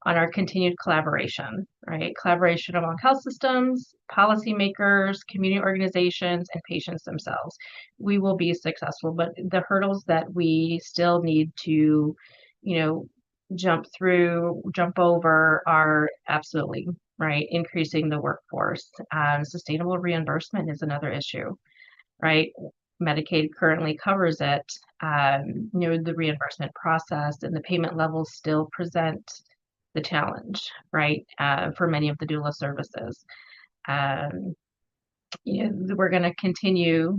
on our continued collaboration, right? Collaboration among health systems, policymakers, community organizations, and patients themselves. We will be successful, but the hurdles that we still need to jump over are absolutely right. Increasing the workforce. Sustainable reimbursement is another issue, right? Medicaid currently covers it. The reimbursement process and the payment levels still present the challenge, right? For many of the doula services. We're going to continue,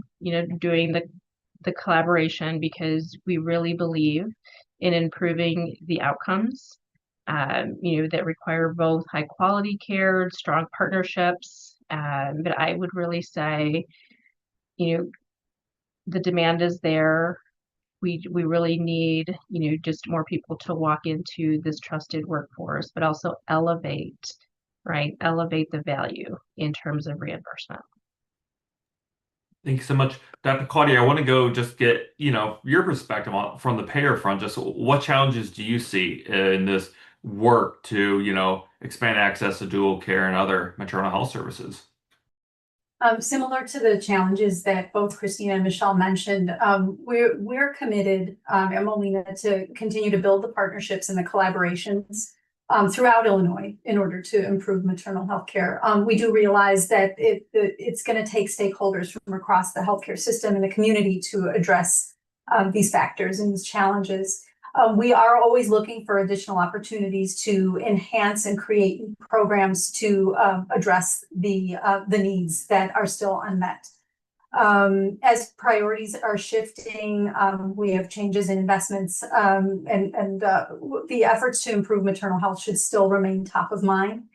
doing the collaboration because we really believe in improving the outcomes, that require both high quality care, strong partnerships. But I would really say, the demand is there. We really need, just more people to walk into this trusted workforce, but also elevate the value in terms of reimbursement. Thank you so much. Dr. Claudia, I want to go just get, your perspective from the payer front. Just what challenges do you see in this work to, expand access to dual care and other maternal health services? Similar to the challenges that both Christina and Michelle mentioned, we're committed at Molina to continue to build the partnerships and the collaborations throughout Illinois in order to improve maternal health care. We do realize that it's going to take stakeholders from across the healthcare system and the community to address these factors and these challenges. We are always looking for additional opportunities to enhance and create programs to address the needs that are still unmet. As priorities are shifting, we have changes in investments, and the efforts to improve maternal health should still remain top of mind.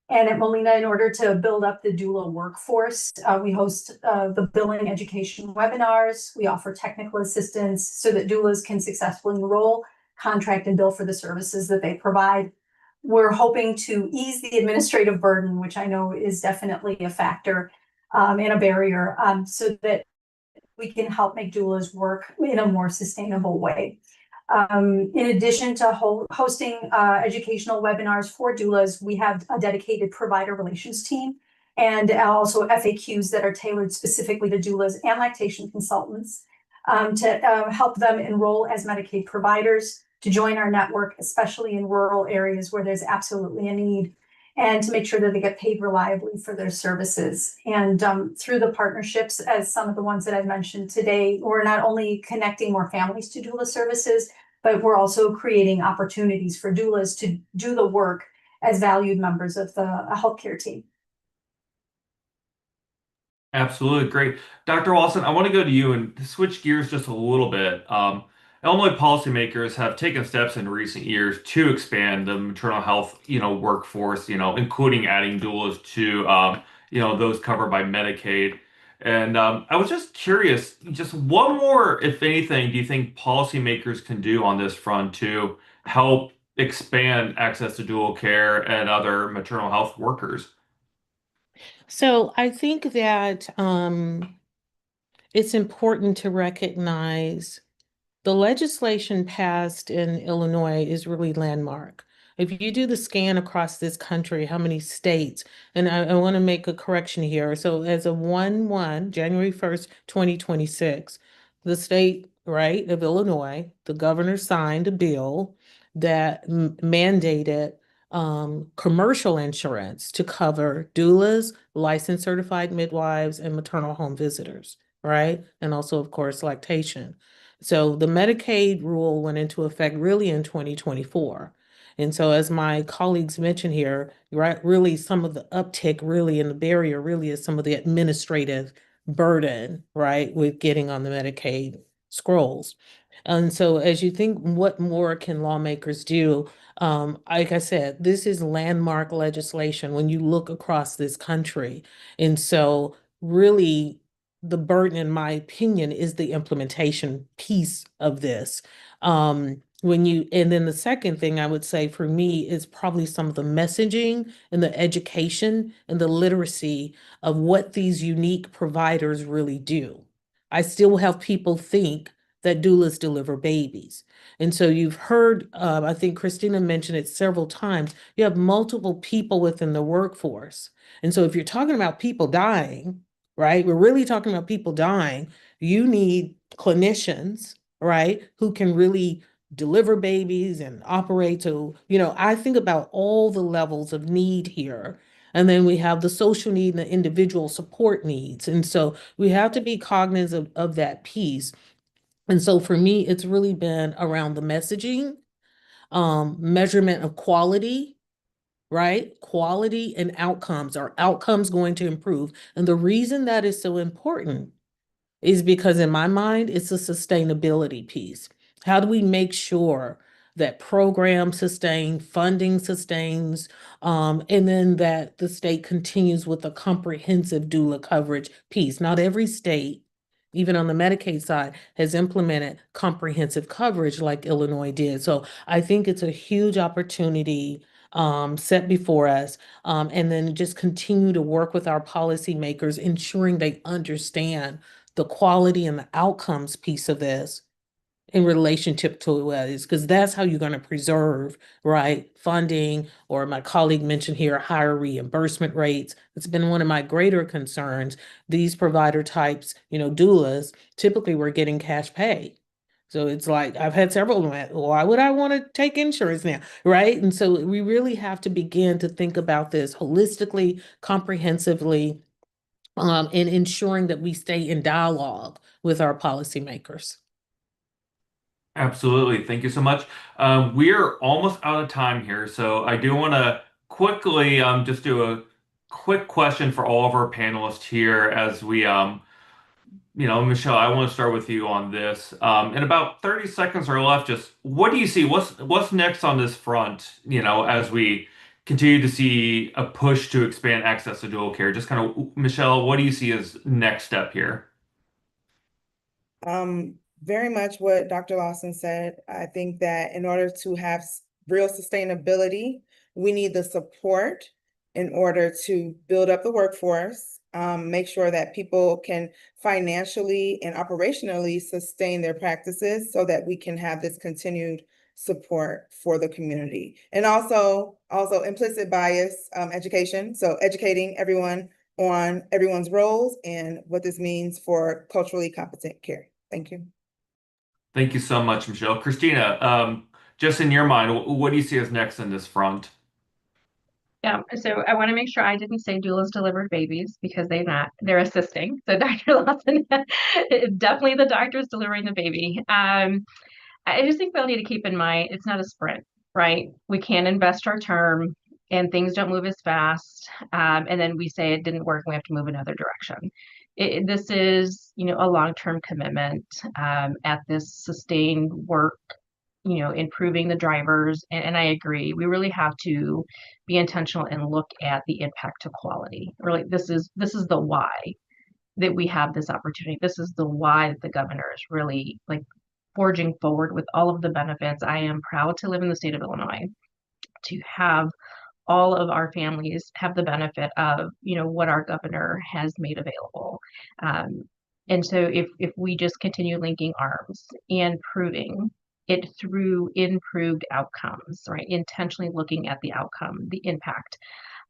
And at Molina, in order to build up the doula workforce, we host the billing education webinars. We offer technical assistance so that doulas can successfully enroll, contract, and bill for the services that they provide. We're hoping to ease the administrative burden, which I know is definitely a factor and a barrier, so that we can help make doulas work in a more sustainable way. In addition to hosting educational webinars for doulas, we have a dedicated provider relations team and also FAQs that are tailored specifically to doulas and lactation consultants to help them enroll as Medicaid providers, to join our network, especially in rural areas where there's absolutely a need, and to make sure that they get paid reliably for their services. And through the partnerships, as some of the ones that I've mentioned today, we're not only connecting more families to doula services, but we're also creating opportunities for doulas to do the work as valued members of the healthcare team. Absolutely. Great. Dr. Walson, I want to go to you and switch gears just a little bit. Illinois policymakers have taken steps in recent years to expand the maternal health, workforce, including adding doulas to, those covered by Medicaid. And I was just curious, just what more, if anything, do you think policymakers can do on this front to help expand access to dual care and other maternal health workers? So I think that it's important to recognize the legislation passed in Illinois is really landmark. If you do the scan across this country, how many states, and I want to make a correction here. So as of 1/1, January 1st, 2026, the state, right, of Illinois, the governor signed a bill that mandated commercial insurance to cover doulas, licensed certified midwives, and maternal home visitors, right? And also, of course, lactation. So the Medicaid rule went into effect really in 2024. And so as my colleagues mentioned here, right, really some of the uptick really in the barrier really is some of the administrative burden, right, with getting on the Medicaid scrolls. And so as you think, what more can lawmakers do? Like I said, this is landmark legislation when you look across this country. And so really the burden, in my opinion, is the implementation piece of this. And then the second thing I would say for me is probably some of the messaging and the education and the literacy of what these unique providers really do. I still have people think that doulas deliver babies. And so you've heard, I think Christina mentioned it several times, you have multiple people within the workforce. And so if you're talking about people dying, right? We're really talking about people dying. You need clinicians, right, who can really deliver babies and operate. So, I think about all the levels of need here. And then we have the social need and the individual support needs. And so we have to be cognizant of that piece. And so for me, it's really been around the messaging, measurement of quality, right? Quality and outcomes. Are outcomes going to improve? And the reason that is so important is because in my mind, it's a sustainability piece. How do we make sure that program sustain, funding sustains, and then that the state continues with a comprehensive doula coverage piece? Not every state, even on the Medicaid side, has implemented comprehensive coverage like Illinois did. So I think it's a huge opportunity set before us, and then just continue to work with our policymakers, ensuring they understand the quality and the outcomes piece of this in relationship to what is, because that's how you're going to preserve, right, funding, or my colleague mentioned here, higher reimbursement rates. It's been one of my greater concerns. These provider types, doulas, typically we're getting cash pay. So it's like, I've had several of them, why would I want to take insurance now, right? And so we really have to begin to think about this holistically, comprehensively, and ensuring that we stay in dialogue with our policymakers. Absolutely. Thank you so much. We're almost out of time here, so I do want to quickly just do a quick question for all of our panelists here as we Michelle, I want to start with you on this. In about 30 seconds are left, just what do you see? What's next on this front, as we continue to see a push to expand access to dual care? Just kind of, Michelle, what do you see as next step here? Very much what Dr. Lawson said. I think that in order to have real sustainability, we need the support in order to build up the workforce, make sure that people can financially and operationally sustain their practices so that we can have this continued support for the community. And also implicit bias education. So educating everyone on everyone's roles and what this means for culturally competent care. Thank you. Thank you so much, Michelle. Christina, just in your mind, what do you see as next in this front? Yeah, so I want to make sure I didn't say doulas delivered babies because they're not. They're assisting. So Dr. Lawson, definitely the doctor's delivering the baby. I just think we'll need to keep in mind it's not a sprint, right? We can't invest our term and things don't move as fast. And then we say it didn't work and we have to move another direction. this is, a long-term commitment at this sustained work, improving the drivers. And I agree, we really have to be intentional and look at the impact to quality. Really, this is the why that we have this opportunity. This is the why that the governor is really like forging forward with all of the benefits. I am proud to live in the state of Illinois, to have all of our families have the benefit of, what our governor has made available. Um, and so if we just continue linking arms and proving it through improved outcomes, right? Intentionally looking at the outcome, the impact,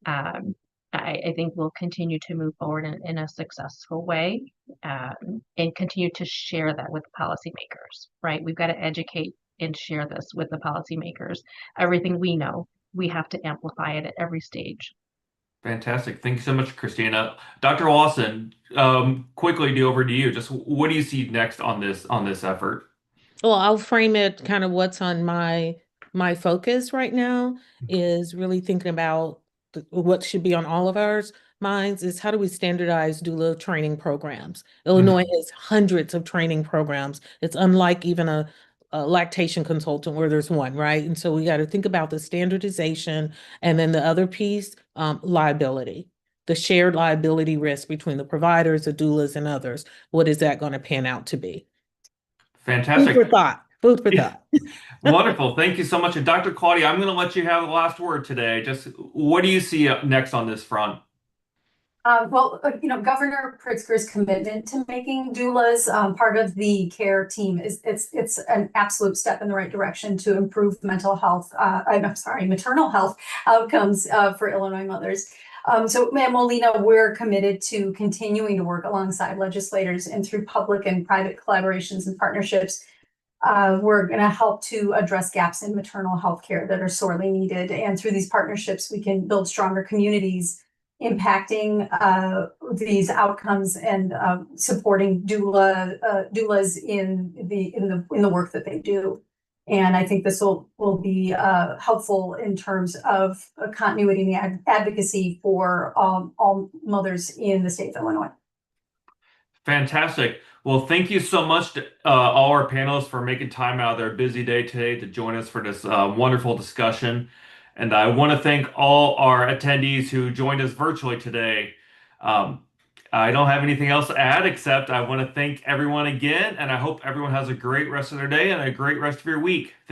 um, I think we'll continue to move forward in a successful way, and continue to share that with policymakers, right? We've got to educate and share this with the policymakers. Everything we know, we have to amplify it at every stage. Fantastic. Thank you so much, Christina. Dr. Lawson, quickly over to you. Just what do you see next on this effort? Well, I'll frame it kind of what's on my focus right now is really thinking about what should be on all of our minds is how do we standardize doula training programs? Illinois has hundreds of training programs. It's unlike even a lactation consultant where there's one, right? And so we got to think about the standardization and then the other piece, liability. The shared liability risk between the providers, the doulas, and others. What is that going to pan out to be? Food Fantastic. for thought. Food for thought. Wonderful. Thank you so much. And Dr. Claudia, I'm going to let you have the last word today. Just what do you see next on this front? Governor Pritzker's commitment to making doulas part of the care team it's an absolute step in the right direction to improve maternal health outcomes for Illinois mothers. So, Ma'am Molina, we're committed to continuing to work alongside legislators and through public and private collaborations and partnerships. We're going to help to address gaps in maternal health care that are sorely needed. And through these partnerships, we can build stronger communities impacting these outcomes and supporting doulas in the work that they do. And I think this will be helpful in terms of continuity and advocacy for all mothers in the state of Illinois. Fantastic. Well, thank you so much to all our panelists for making time out of their busy day today to join us for this wonderful discussion. And I want to thank all our attendees who joined us virtually today. I don't have anything else to add except I want to thank everyone again, and I hope everyone has a great rest of their day and a great rest of your week.